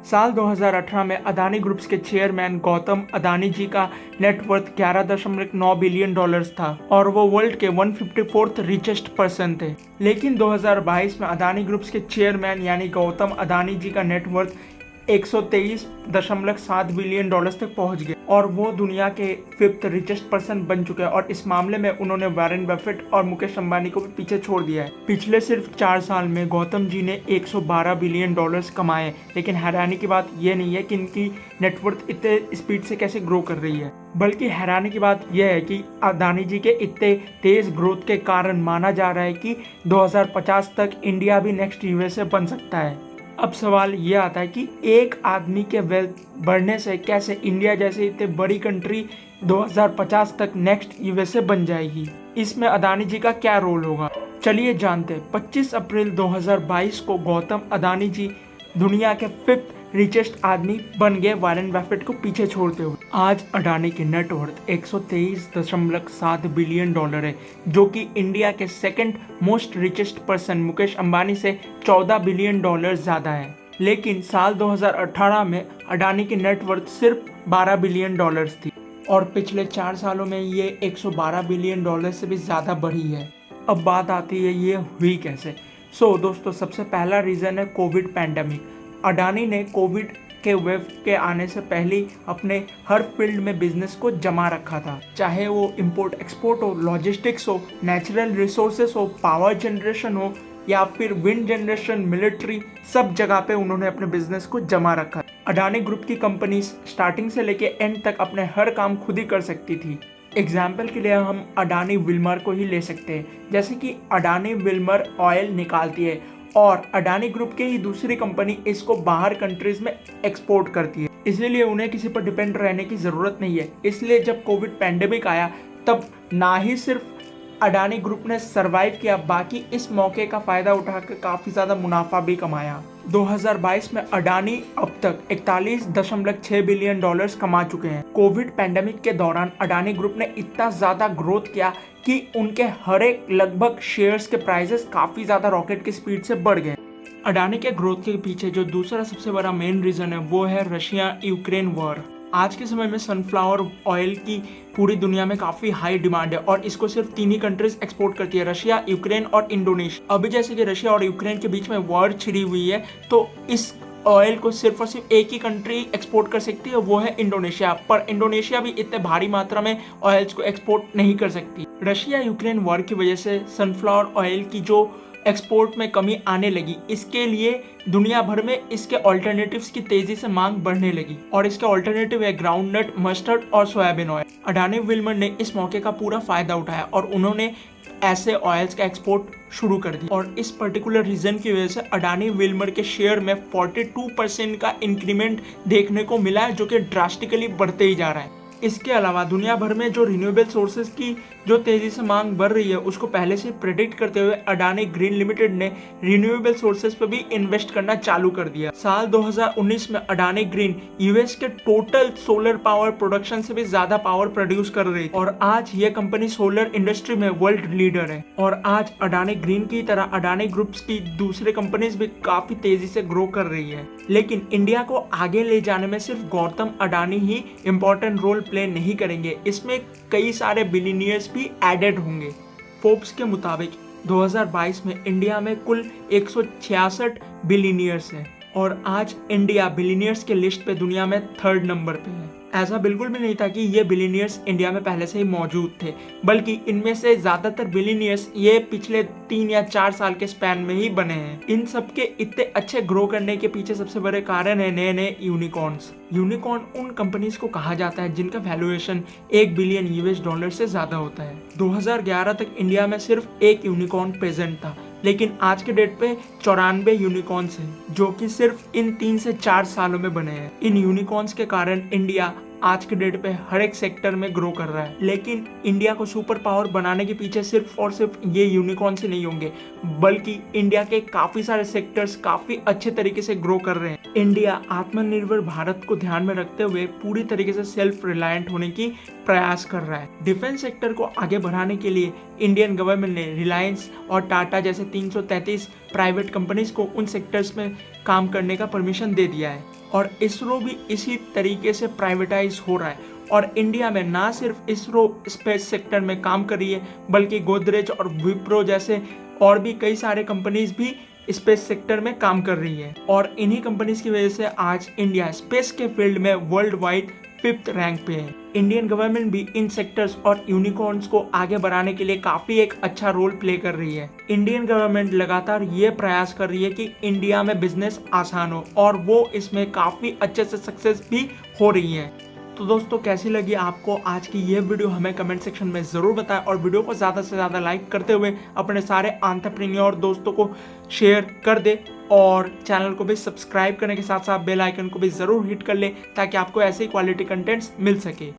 साल 2018 में अदानी ग्रुप्स के चेयरमैन गौतम अदानी जी का नेटवर्थ 11.9 बिलियन डॉलर्स था और वो वर्ल्ड के 154th रिचेस्ट पर्सन थे। लेकिन 2022 में अदानी ग्रुप्स के चेयरमैन यानी गौतम अदानी जी का नेटवर्थ 123.7 बिलियन डॉलर्स तक पहुंच गए और वो दुनिया के 5th रिचेस्ट पर्सन बन चुके हैं। और इस मामले में उन्होंने वॉरेन बफेट और मुकेश अंबानी को भी पीछे छोड़ दिया है। पिछले सिर्फ 4 साल में गौतम जी ने 112 बिलियन डॉलर्स कमाए। लेकिन हैरानी की बात यह नहीं है कि इनकी नेटवर्थ इतने स्पीड से कैसे ग्रो कर रही है, बल्कि हैरानी की बात यह है कि अदानी जी के इतने तेज ग्रोथ के कारण माना जा रहा है कि 2050 तक इंडिया भी नेक्स्ट यूएसए बन सकता है। अब सवाल ये आता है कि एक आदमी के वेल्थ बढ़ने से कैसे इंडिया जैसे इतने बड़ी कंट्री 2050 तक नेक्स्ट यूएसए बन जाएगी। इसमें अदानी जी का क्या रोल होगा, चलिए जानते हैं। 25 अप्रैल 2022 को गौतम अदानी जी दुनिया के 5th रिचेस्ट आदमी बन गए वॉरेन बफेट को पीछे छोड़ते हुए। आज अडानी की नेटवर्थ 123.7 बिलियन डॉलर है, जो कि इंडिया के 2nd most richest person Mukesh Ambani से 14 बिलियन डॉलर ज्यादा है। लेकिन साल 2018 में अडानी की नेटवर्थ सिर्फ 12 बिलियन डॉलर्स थी और पिछले 4 सालों में ये 112 बिलियन डॉलर से भी ज्यादा बढ़ी है। अब बात आती है ये हुई कैसे। दोस्तों, सबसे पहला रीजन है कोविड पैंडेमिक। अडानी ने कोविड के वेव के आने से पहले अपने हर फील्ड में बिजनेस को जमा रखा था, चाहे वो इंपोर्ट एक्सपोर्ट हो, लॉजिस्टिक्स हो, नेचुरल रिसोर्सेस हो, पावर जनरेशन हो या फिर विंड जनरेशन, मिलिट्री, सब जगह पे उन्होंने अपने बिजनेस को जमा रखा। अडानी ग्रुप की कंपनी स्टार्टिंग से लेके एंड तक अपने हर काम खुद ही कर सकती थी। एग्जाम्पल के लिए हम अडानी विल्मर को ही ले सकते हैं, जैसे कि अडानी विल्मर ऑयल निकालती है और अडानी ग्रुप के ही दूसरी कंपनी इसको बाहर कंट्रीज में एक्सपोर्ट करती है, इसलिए उन्हें किसी पर डिपेंड रहने की ज़रूरत नहीं है। इसलिए जब कोविड पैंडेमिक आया तब ना ही सिर्फ अडानी ग्रुप ने सरवाइव किया, बाकी इस मौके का फ़ायदा उठाकर काफ़ी ज़्यादा मुनाफा भी कमाया। 2022 में अडानी अब तक 41.6 बिलियन डॉलर्स कमा चुके हैं। कोविड पैंडेमिक के दौरान अडानी ग्रुप ने इतना ज़्यादा ग्रोथ किया कि उनके हर एक लगभग शेयर्स के प्राइसेस काफ़ी ज़्यादा रॉकेट की स्पीड से बढ़ गए। अडानी के ग्रोथ के पीछे जो दूसरा सबसे बड़ा मेन रीज़न है वो है रशिया यूक्रेन वॉर। आज के समय में सनफ्लावर ऑयल की पूरी दुनिया में काफ़ी हाई डिमांड है और इसको सिर्फ 3 ही कंट्रीज एक्सपोर्ट करती है, रशिया, यूक्रेन और इंडोनेशिया। अभी जैसे कि रशिया और यूक्रेन के बीच में वॉर छिड़ी हुई है, तो इस ऑयल को सिर्फ और सिर्फ एक ही कंट्री एक्सपोर्ट कर सकती है, वो है इंडोनेशिया। पर इंडोनेशिया भी इतने भारी मात्रा में ऑयल्स को एक्सपोर्ट नहीं कर सकती। रशिया यूक्रेन वॉर की वजह से सनफ्लावर ऑयल की जो एक्सपोर्ट में कमी आने लगी, इसके लिए दुनिया भर में इसके ऑल्टरनेटिव्स की तेजी से मांग बढ़ने लगी और इसके ऑल्टरनेटिव है ग्राउंडनट, मस्टर्ड और सोयाबीन ऑयल। अडानी विल्मर ने इस मौके का पूरा फायदा उठाया और उन्होंने ऐसे ऑयल्स का एक्सपोर्ट शुरू कर दिया और इस पर्टिकुलर रीजन की वजह से अडानी विल्मर के शेयर में 42% का इंक्रीमेंट देखने को मिला है, जो कि ड्रास्टिकली बढ़ते ही जा रहा है। इसके अलावा दुनिया भर में जो रिन्यूएबल सोर्सेज की जो तेजी से मांग बढ़ रही है, उसको पहले से प्रेडिक्ट करते हुए अडानी ग्रीन लिमिटेड ने रिन्यूएबल सोर्सेज पर भी इन्वेस्ट करना चालू कर दिया। साल 2019 में अडानी ग्रीन यूएस के टोटल सोलर पावर प्रोडक्शन से भी ज्यादा पावर प्रोड्यूस कर रही है और आज ये कंपनी सोलर इंडस्ट्री में वर्ल्ड लीडर है। और आज अडानी ग्रीन की तरह अडानी ग्रुप्स की दूसरे कंपनीज भी काफी तेजी से ग्रो कर रही है। लेकिन इंडिया को आगे ले जाने में सिर्फ गौतम अडानी ही इम्पोर्टेंट रोल प्ले नहीं करेंगे, इसमें कई सारे बिलियनियर्स भी एडेड होंगे। फोर्ब्स के मुताबिक 2022 में इंडिया में कुल 166 बिलियनियर्स हैं और आज इंडिया बिलियनियर्स के लिस्ट पे दुनिया में 3rd नंबर पे है। ऐसा बिल्कुल भी नहीं था कि ये बिलियनियर्स इंडिया में पहले से ही मौजूद थे, बल्कि इनमें से ज्यादातर बिलियनियर्स ये पिछले 3 या 4 साल के स्पैन में ही बने हैं। इन सबके इतने अच्छे ग्रो करने के पीछे सबसे बड़े कारण है नए नए यूनिकॉर्न्स। यूनिकॉर्न उन कंपनीज को कहा जाता है जिनका वैल्यूएशन $1 बिलियन US से ज्यादा होता है। 2011 तक इंडिया में सिर्फ एक यूनिकॉर्न प्रेजेंट था, लेकिन आज के डेट पे 94 यूनिकॉर्न्स हैं, जो कि सिर्फ इन 3 से 4 सालों में बने हैं। इन यूनिकॉर्न्स के कारण इंडिया आज के डेट पे हर एक सेक्टर में ग्रो कर रहा है। लेकिन इंडिया को सुपर पावर बनाने के पीछे सिर्फ और सिर्फ ये यूनिकॉर्न से नहीं होंगे, बल्कि इंडिया के काफी सारे सेक्टर्स काफी अच्छे तरीके से ग्रो कर रहे हैं। इंडिया आत्मनिर्भर भारत को ध्यान में रखते हुए पूरी तरीके से सेल्फ रिलायंट होने की प्रयास कर रहा है। डिफेंस सेक्टर को आगे बढ़ाने के लिए इंडियन गवर्नमेंट ने रिलायंस और टाटा जैसे 333 प्राइवेट कंपनीज को उन सेक्टर्स में काम करने का परमिशन दे दिया है और इसरो भी इसी तरीके से प्राइवेटाइज हो रहा है। और इंडिया में ना सिर्फ इसरो स्पेस सेक्टर में काम कर रही है, बल्कि गोदरेज और विप्रो जैसे और भी कई सारे कंपनीज भी स्पेस सेक्टर में काम कर रही है। और इन्हीं कंपनीज की वजह से आज इंडिया स्पेस के फील्ड में वर्ल्ड वाइड 5th रैंक पे है। इंडियन गवर्नमेंट भी इन सेक्टर्स और यूनिकॉर्न्स को आगे बढ़ाने के लिए काफी एक अच्छा रोल प्ले कर रही है। इंडियन गवर्नमेंट लगातार ये प्रयास कर रही है कि इंडिया में बिजनेस आसान हो, और वो इसमें काफी अच्छे से सक्सेस भी हो रही है। तो दोस्तों, कैसी लगी आपको आज की ये वीडियो हमें कमेंट सेक्शन में ज़रूर बताएं, और वीडियो को ज़्यादा से ज़्यादा लाइक करते हुए अपने सारे एंटरप्रेन्योर दोस्तों को शेयर कर दे, और चैनल को भी सब्सक्राइब करने के साथ साथ बेल आइकन को भी ज़रूर हिट कर ले, ताकि आपको ऐसे ही क्वालिटी कंटेंट्स मिल सके।